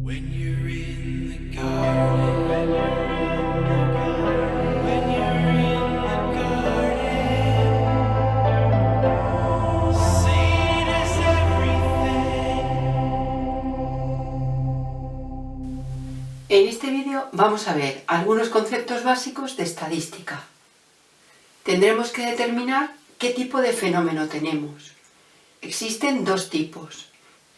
When you're in the garden, when you're in the garden, seed is everything. En este vídeo vamos a ver algunos conceptos básicos de estadística. Tendremos que determinar qué tipo de fenómeno tenemos. Existen dos tipos: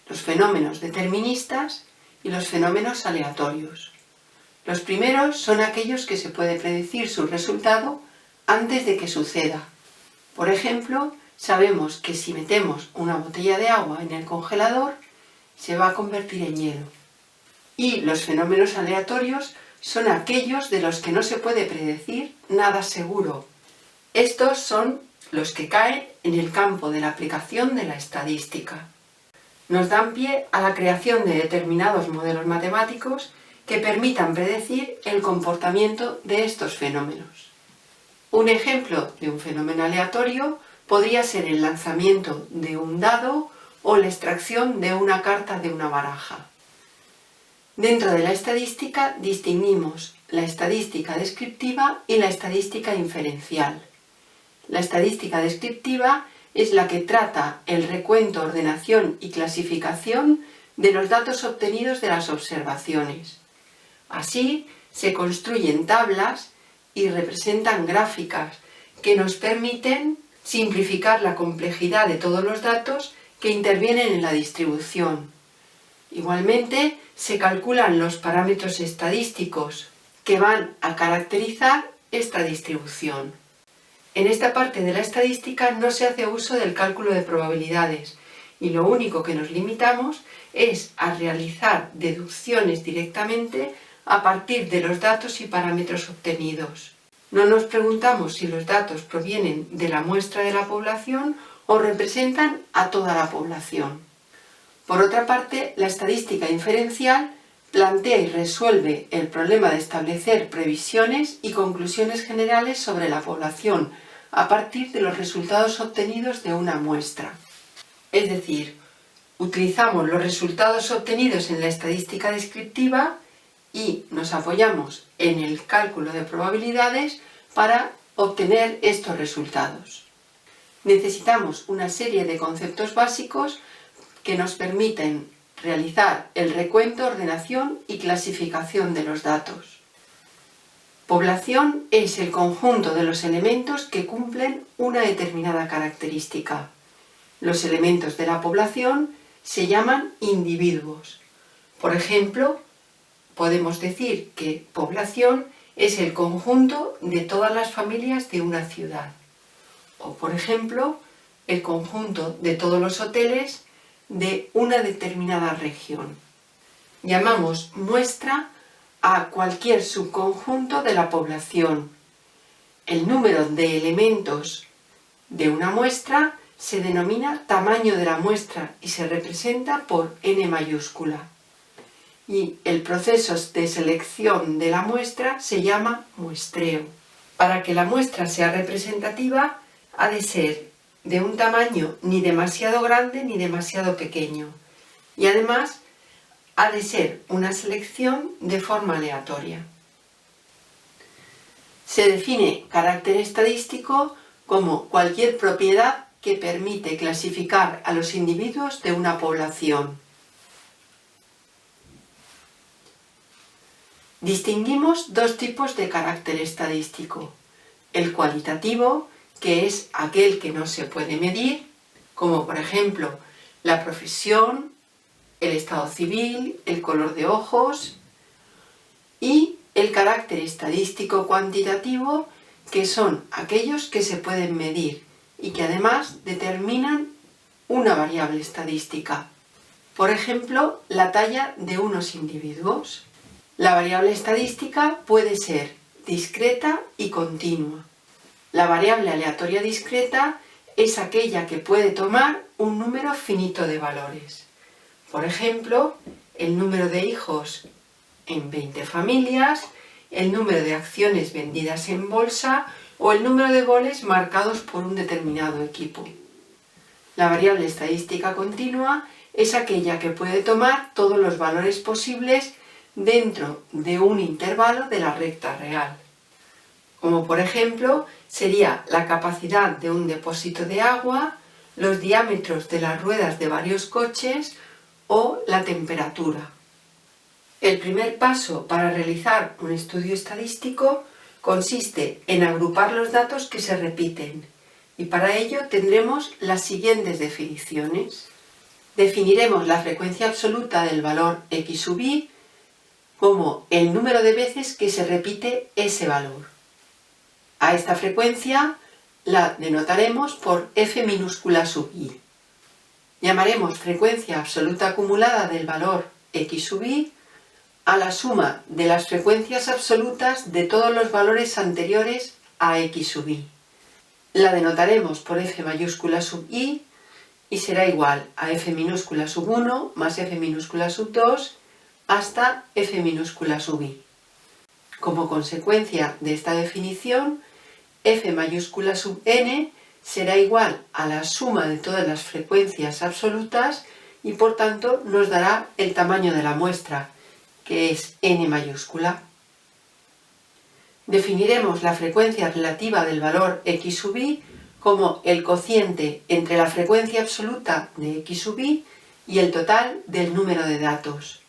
los fenómenos deterministas y los fenómenos aleatorios. Los primeros son aquellos que se puede predecir su resultado antes de que suceda. Por ejemplo, sabemos que si metemos una botella de agua en el congelador, se va a convertir en hielo. Y los fenómenos aleatorios son aquellos de los que no se puede predecir nada seguro. Estos son los que caen en el campo de la aplicación de la estadística. Nos dan pie a la creación de determinados modelos matemáticos que permitan predecir el comportamiento de estos fenómenos. Un ejemplo de un fenómeno aleatorio podría ser el lanzamiento de un dado o la extracción de una carta de una baraja. Dentro de la estadística distinguimos la estadística descriptiva y la estadística inferencial. La estadística descriptiva es la que trata el recuento, ordenación y clasificación de los datos obtenidos de las observaciones. Así se construyen tablas y representan gráficas que nos permiten simplificar la complejidad de todos los datos que intervienen en la distribución. Igualmente, se calculan los parámetros estadísticos que van a caracterizar esta distribución. En esta parte de la estadística no se hace uso del cálculo de probabilidades y lo único que nos limitamos es a realizar deducciones directamente a partir de los datos y parámetros obtenidos. No nos preguntamos si los datos provienen de la muestra de la población o representan a toda la población. Por otra parte, la estadística inferencial plantea y resuelve el problema de establecer previsiones y conclusiones generales sobre la población a partir de los resultados obtenidos de una muestra. Es decir, utilizamos los resultados obtenidos en la estadística descriptiva y nos apoyamos en el cálculo de probabilidades para obtener estos resultados. Necesitamos una serie de conceptos básicos que nos permiten realizar el recuento, ordenación y clasificación de los datos. Población es el conjunto de los elementos que cumplen una determinada característica. Los elementos de la población se llaman individuos. Por ejemplo, podemos decir que población es el conjunto de todas las familias de una ciudad. O, por ejemplo, el conjunto de todos los hoteles de una determinada región. Llamamos muestra a cualquier subconjunto de la población. El número de elementos de una muestra se denomina tamaño de la muestra y se representa por n mayúscula. Y el proceso de selección de la muestra se llama muestreo. Para que la muestra sea representativa, ha de ser de un tamaño ni demasiado grande ni demasiado pequeño. Y además, ha de ser una selección de forma aleatoria. Se define carácter estadístico como cualquier propiedad que permite clasificar a los individuos de una población. Distinguimos dos tipos de carácter estadístico: el cualitativo, que es aquel que no se puede medir, como por ejemplo la profesión, el estado civil, el color de ojos, y el carácter estadístico cuantitativo, que son aquellos que se pueden medir y que además determinan una variable estadística. Por ejemplo, la talla de unos individuos. La variable estadística puede ser discreta y continua. La variable aleatoria discreta es aquella que puede tomar un número finito de valores. Por ejemplo, el número de hijos en 20 familias, el número de acciones vendidas en bolsa o el número de goles marcados por un determinado equipo. La variable estadística continua es aquella que puede tomar todos los valores posibles dentro de un intervalo de la recta real. Como por ejemplo sería la capacidad de un depósito de agua, los diámetros de las ruedas de varios coches o la temperatura. El primer paso para realizar un estudio estadístico consiste en agrupar los datos que se repiten y para ello tendremos las siguientes definiciones. Definiremos la frecuencia absoluta del valor x sub i como el número de veces que se repite ese valor. A esta frecuencia la denotaremos por f minúscula sub i. Llamaremos frecuencia absoluta acumulada del valor x sub i a la suma de las frecuencias absolutas de todos los valores anteriores a x sub i. La denotaremos por f mayúscula sub i y será igual a f minúscula sub 1 más f minúscula sub 2 hasta f minúscula sub i. Como consecuencia de esta definición, f mayúscula sub n será igual a la suma de todas las frecuencias absolutas y por tanto nos dará el tamaño de la muestra, que es n mayúscula. Definiremos la frecuencia relativa del valor x sub i como el cociente entre la frecuencia absoluta de x sub i y el total del número de datos.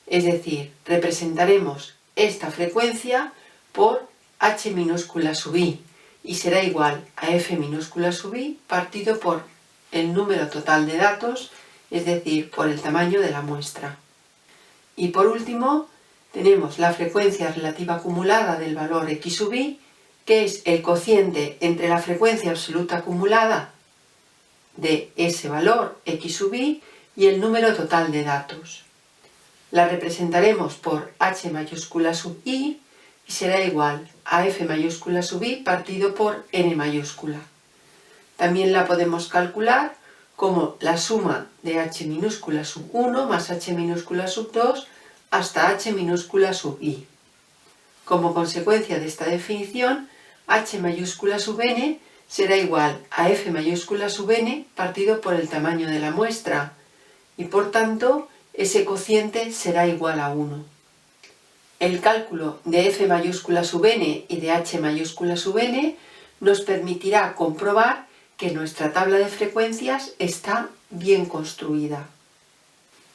Es decir, representaremos esta frecuencia por h minúscula sub i y será igual a f minúscula sub i partido por el número total de datos, es decir, por el tamaño de la muestra. Y por último, tenemos la frecuencia relativa acumulada del valor x sub i, que es el cociente entre la frecuencia absoluta acumulada de ese valor x sub i y el número total de datos. La representaremos por h mayúscula sub i y será igual a f mayúscula sub i partido por n mayúscula. También la podemos calcular como la suma de h minúscula sub 1 más h minúscula sub 2 hasta h minúscula sub i. Como consecuencia de esta definición, h mayúscula sub n será igual a f mayúscula sub n partido por el tamaño de la muestra y por tanto ese cociente será igual a 1. El cálculo de f mayúscula sub n y de h mayúscula sub n nos permitirá comprobar que nuestra tabla de frecuencias está bien construida.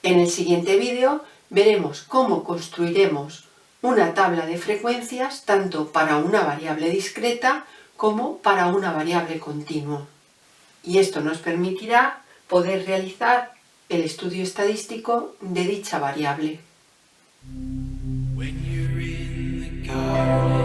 En el siguiente vídeo veremos cómo construiremos una tabla de frecuencias tanto para una variable discreta como para una variable continua. Y esto nos permitirá poder realizar el estudio estadístico de dicha variable. When you're in the garden.